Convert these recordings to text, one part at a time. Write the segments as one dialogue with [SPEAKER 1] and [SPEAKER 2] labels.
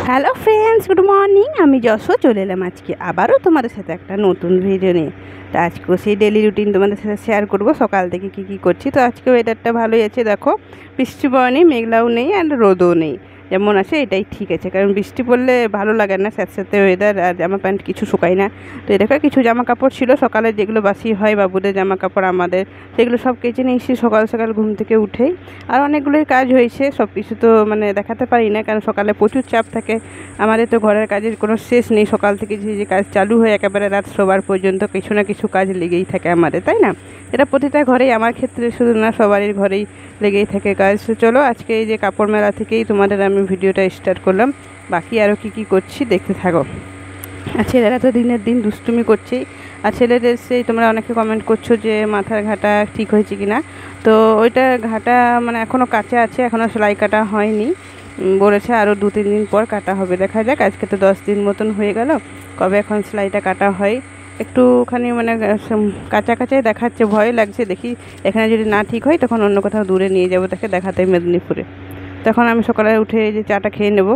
[SPEAKER 1] Hello friends, good morning. আমি যশো চলে এলাম আজকে আবারও তোমাদের সাথে একটা নতুন ভিডিও নিয়ে। তো আজকেও সেই ডেলি রুটিন তোমাদের সাথে শেয়ার করব, সকাল থেকে কী করছি। তো আজকে ওয়েদারটা ভালোই আছে, দেখো বৃষ্টি পড়া নেই, মেঘলাও নেই আর রোদও নেই, যেমন আছে এটাই ঠিক আছে। কারণ বৃষ্টি পড়লে ভালো লাগে না, স্যাঁতস্যাঁতে ওয়েদার, আর জামা প্যান্ট কিছু শুকায় না। তো এই দেখো কিছু জামা কাপড় ছিল সকালে, যেগুলো বাসি হয় বাবুদের জামা কাপড় আমাদের, সেগুলো সব কেচে নিয়েছি সকাল সকাল ঘুম থেকে উঠেই। আর অনেকগুলোই কাজ হয়েছে, সব কিছু তো মানে দেখাতে পারি না, কারণ সকালে প্রচুর চাপ থাকে আমাদের। তো ঘরের কাজের কোনো শেষ নেই, সকাল থেকে যে কাজ চালু হয় একেবারে রাত শোবার পর্যন্ত কিছু না কিছু কাজ লেগেই থাকে আমাদের, তাই না? এটা প্রতিটা ঘরেই, আমার ক্ষেত্রে শুধু না, সবারই ঘরেই লেগেই থাকে কাজ। তো চলো আজকে এই যে কাপড় মেলা থেকেই তোমাদের আমি ভিডিওটা স্টার্ট করলাম, বাকি আরও কী করছি দেখতে থাকো। আর ছেলেরা তো দিনের দিন দুষ্টুমি করছেই। আর ছেলেদের সেই তোমরা অনেকে কমেন্ট করছো যে মাথার ঘাটা ঠিক হয়েছে কি না। তো ওইটা ঘাটা মানে এখনও কাঁচা আছে, এখনও সেলাই কাটা হয়নি, বলেছে আরও 2-3 দিন পর কাটা হবে। দেখা যাক, আজকে তো 10 দিন মতন হয়ে গেল, কবে এখন সেলাইটা কাটা হয়। একটুখানি মানে কাছাকাছি দেখাচ্ছে, ভয় লাগছে, দেখি এখানে যদি না ঠিক হয় তখন অন্য কোথাও দূরে নিয়ে যাবো তাকে দেখাতে, মেদিনীপুরে। তখন আমি সকালে উঠে যে চাটা খেয়ে নেবো,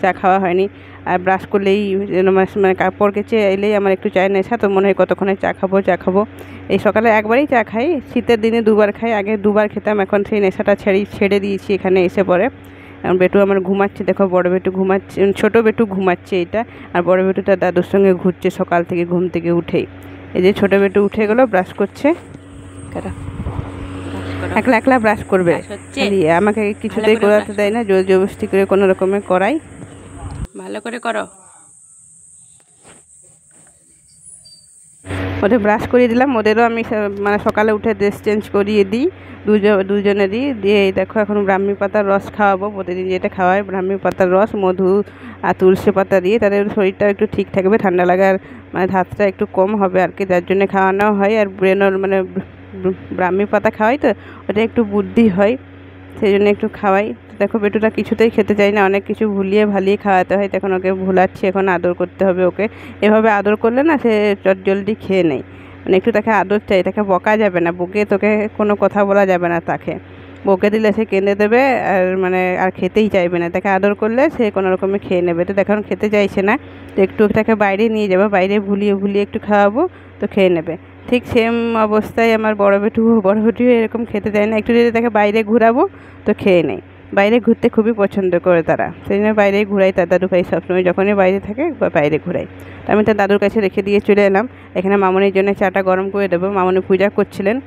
[SPEAKER 1] চা খাওয়া হয়নি। আর ব্রাশ করলেই মানে কাপড় কেচে এলেই আমার একটু চায়ের নেশা, তো মনে হয় কতক্ষণে চা খাবো। এই সকালে একবারই চা খাই, শীতের দিনে 2বার খাই, আগে 2বার খেতাম, এখন সেই নেশাটা ছেড়ে দিয়েছি এখানে এসে পরে। এখন বেটু আমার ঘুমাচ্ছে, দেখো বড় বেটু ঘুমাচ্ছে, ছোটো বেটু ঘুমাচ্ছে এটা, আর বড় বেটুটা দাদুর সঙ্গে ঘুরছে সকাল থেকে ঘুম থেকে উঠেই। এই যে ছোটো বেটু উঠে গেলো, ব্রাশ করছে, একলা একলা ব্রাশ করবে, আমাকে কিছুতেই করাতে দেয় না, জোর জবরদস্তি করে কোনো রকমে করাই। ভালো করে করো। ওদের ব্রাশ করিয়ে দিলাম, ওদেরও আমি মানে সকালে উঠে ড্রেস চেঞ্জ করিয়ে দিই, দুজনেরই দিয়ে। দেখো এখন ব্রাহ্মী পাতার রস খাওয়াবো, প্রতিদিন যেটা খাওয়াই ব্রাহ্মী পাতার রস, মধু আর তুলসী পাতা দিয়ে, তাদের শরীরটা একটু ঠিক থাকবে, ঠান্ডা লাগার মানে ধাতটা একটু কম হবে আর কি, যার জন্যে খাওয়ানো হয়। আর ব্রেনর মানে ব্রাহ্মী পাতা খাওয়াই তো, ওটা একটু বুদ্ধি হয়, সেই জন্য একটু খাওয়াই। দেখো বেটুটা কিছুতেই খেতে চাই না, অনেক কিছু ভুলিয়ে ভালিয়ে খাওয়াতে হয়, তখন ওকে ভুলাচ্ছি, এখন আদর করতে হবে ওকে। এভাবে আদর করলে না সে জলদি খেয়ে নেয়, মানে একটু তাকে আদর চাই, তাকে বকা যাবে না, বকে তোকে কোনো কথা বলা যাবে না, তাকে বকে দিলে সে কেঁদে দেবে আর মানে আর খেতেই চাইবে না। তাকে আদর করলে সে কোনো রকমে খেয়ে নেবে। তো এখন খেতে চাইছে না, তো একটু তাকে বাইরে নিয়ে যাবো, বাইরে ভুলিয়ে একটু খাওয়াবো, তো খেয়ে নেবে। ঠিক সেম অবস্থায় আমার বড় বেটু এরকম খেতে চায় না, একটু যদি তাকে বাইরে ঘুরাবো তো খেয়ে নেয়। বাইরে ঘুরতে খুবই পছন্দ করে তারা, সেই জন্য বাইরেই ঘুরাই, তার দাদু ভাই সবসময় যখনই বাইরে থাকে বাইরে ঘুরাই। তো আমি তার দাদুর কাছে রেখে দিয়ে চলে এলাম। এখানে মামনির জন্য চাটা গরম করে দেবো, মামনি পূজা করছিলেন,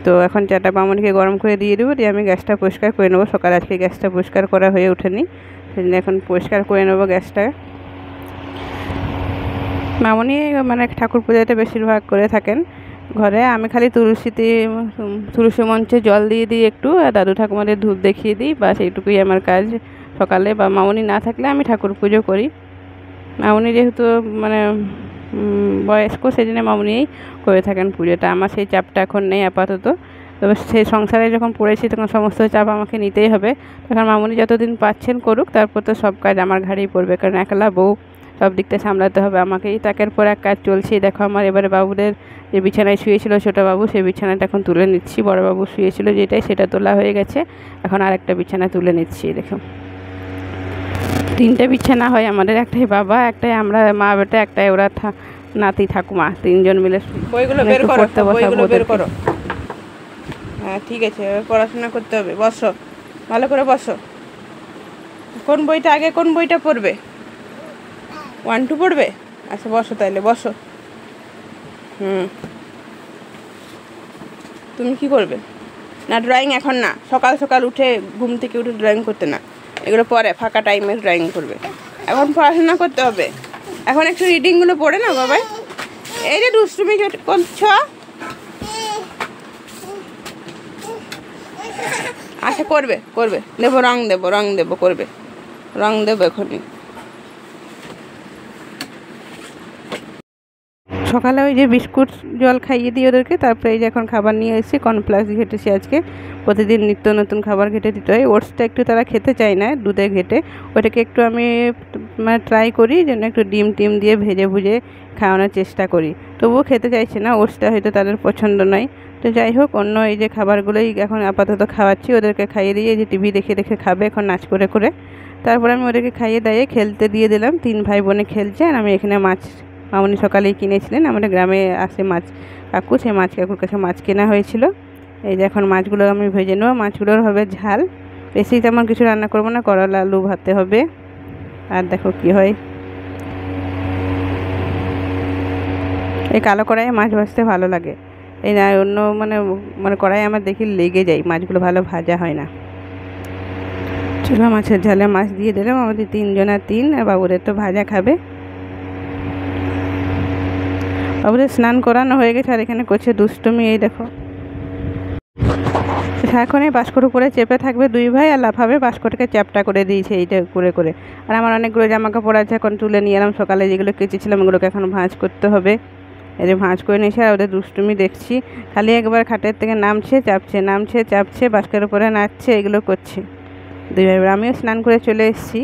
[SPEAKER 1] তো এখন চাটা মামনিকে গরম করে দিয়ে দেবো, দিয়ে আমি গ্যাসটা পরিষ্কার করে নেবো। সকালে আজকে গ্যাসটা পরিষ্কার করা হয়ে ওঠেনি, সেই জন্য এখন পরিষ্কার করে নেবো গ্যাসটা। মামনি মানে ঠাকুর পূজাটা বেশিরভাগ করে থাকেন ঘরে, আমি খালি তুলসী মঞ্চে জল দিয়ে দিই একটু, আর দাদু ঠাকুমাদের ধূপ দেখিয়ে দিই, বাস এইটুকুই আমার কাজ সকালে। বা মামনি না থাকলে আমি ঠাকুর পুজো করি। মামনি যেহেতু মানে বয়স্ক, সেই জন্য মামনিই করে থাকেন পুজোটা, আমার সেই চাপটা এখন নেই আপাতত। তবে সেই সংসারে যখন পড়েছি তখন সমস্ত চাপ আমাকে নিতেই হবে, তখন মামনি যতদিন পাচ্ছেন করুক, তারপর তো সব কাজ আমার ঘাড়েই পড়বে, কারণ একলা বউ, সব দিকটা সামলাতে হবে আমাকেই। তাকের পর এক কাজ চলছেই। দেখো আমার এবারে বাবুদের যে বিছানায় শুয়েছিল ছোটো বাবু, সেই বিছানাটা এখন তুলে নিচ্ছি। বড় বাবু শুয়েছিল যেটাই, সেটা তোলা হয়ে গেছে, এখন আরেকটা বিছানা তুলে নিচ্ছি। দেখো 3টে বিছানা হয় আমাদের, একটাই বাবা, একটাই আমরা মা বেটা, একটাই ওরা নাতি ঠাকুমা, 3জন মিলে। বইগুলো বের করো। হ্যাঁ ঠিক আছে, পড়াশোনা করতে হবে, বসো ভালো করে বসো। কোন বইটা আগে, কোন বইটা পড়বে? 1-2 পড়বে? আচ্ছা বসো তাইলে, বসো। তুমি কি করবে? না ড্রয়িং এখন না, সকাল সকাল উঠে ঘুম থেকে উঠে ড্রয়িং করতে না, এগুলো পরে ফাঁকা টাইমে ড্রয়িং করবে, এখন পড়াশোনা করতে হবে। এখন একটু রিডিংগুলো পড়ে না বাবাই। এই যে দুষ্টুমি করছ, আচ্ছা করবে দেবো, রং দেবো, করবে, রং দেবো এখনই। সকালে ওই যে বিস্কুট জল খাইয়ে দিই ওদেরকে, তারপরে এই যে এখন খাবার নিয়ে এসেছি, কর্নফ্লেক্স ঘেটেছি আজকে, প্রতিদিন নিত্য নতুন খাবার ঘেটে দিতে হয়। ওটসটা একটু তারা খেতে চায় না দুধে ঘেটে, ওটাকে একটু আমি মানে ট্রাই করি যেন একটু ডিম দিয়ে ভুজে খাওয়ানোর চেষ্টা করি, তবুও খেতে চাইছে না, ওটসটা হয়তো তাদের পছন্দ নয়। তো যাই হোক, অন্য এই যে খাবারগুলোই এখন আপাতত খাওয়াচ্ছি, ওদেরকে খাইয়ে দিয়ে যে টিভি দেখে খাবে এখন নাচ করে। তারপরে আমি ওদেরকে খাইয়ে দাইয়ে খেলতে দিয়ে দিলাম। 3 ভাই বোনে খেলছে, আর আমি এখানে মাছ মামনি সকালেই কিনেছিলেন, আমাদের গ্রামে আসে মাছ কাকু, সেই মাছ কাকুর কাছে মাছ কেনা হয়েছিল। এই যে এখন মাছগুলো আমি ভেজে নেবো, মাছগুলোর হবে ঝাল, বেশি তেমন কিছু রান্না করবো না, করলা আলু ভাতে হবে। আর দেখো কি হয়, এই কালো কড়াইয়ে মাছ ভাজতে ভালো লাগে, এই না অন্য মানে কড়াই আমার দেখি লেগে যায়, মাছগুলো ভালো ভাজা হয় না। চলো মাছের ঝালে মাছ দিয়ে দিলাম, আমাদের 3 জনা 3, আর বাবুদের তো ভাজা খাবে। বাবুদের স্নান করানো হয়ে গেছে, আর এখানে করছে দুষ্টুমি। এই দেখো সারাক্ষণ এই বাস্কর উপরে চেপে থাকবে 2 ভাই, আর লাফাবে, বাস্কটাকে চ্যাপটা করে দিয়েছে এইটা করে করে। আর আমার অনেকগুলো জামা কাপড় আছে, এখন তুলে নিয়ে এলাম, সকালে যেগুলো কেচেছিলাম ওগুলোকে এখন ভাঁজ করতে হবে। এই যে ভাঁজ করে নিয়েছে, আর ওদের দুষ্টুমি দেখছি, খালি একবার খাটের থেকে নামছে চাপছে, নামছে চাপছে, বাস্কের উপরে নাচছে, এগুলো করছে 2 ভাই। আমিও স্নান করে চলে এসেছি,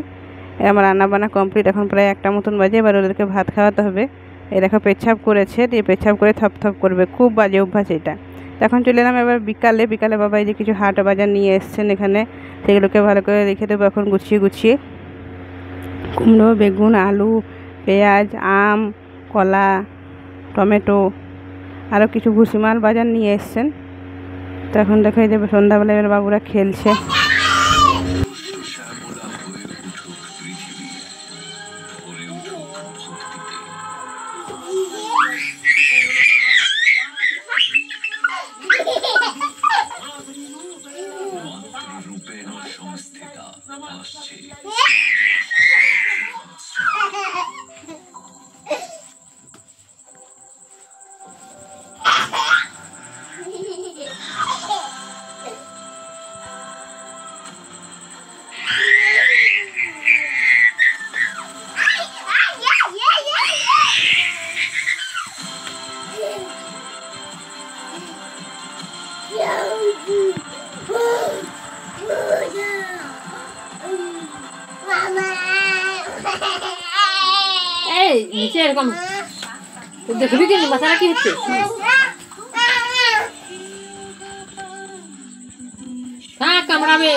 [SPEAKER 1] আমার রান্নাবান্না কমপ্লিট, এখন প্রায় 1টা মতন বাজে, এবার ওদেরকে ভাত খাওয়াতে হবে। এই দেখো পেচ্ছাপ করেছে, দিয়ে পেচ্ছাপ করে থপ থপ করবে, খুব বাজে অভ্যাস এটা। এখন চলে এলাম এবার বিকালে বাবা এই যে কিছু হাট বাজার নিয়ে এসছেন এখানে, সেগুলোকে ভালো করে রেখে দেবো এখন গুছিয়ে গুছিয়ে। কুমড়ো, বেগুন, আলু, পেঁয়াজ, আম, কলা, টমেটো, আরও কিছু ভুসিমাল বাজার নিয়ে এসছেন। তো এখন দেখো এই যে সন্ধ্যাবেলা এবার বাবুরা খেলছে।
[SPEAKER 2] এই নিচে এরকম দেখবি কি মাথাটা কি হচ্ছে? কামড়াবে।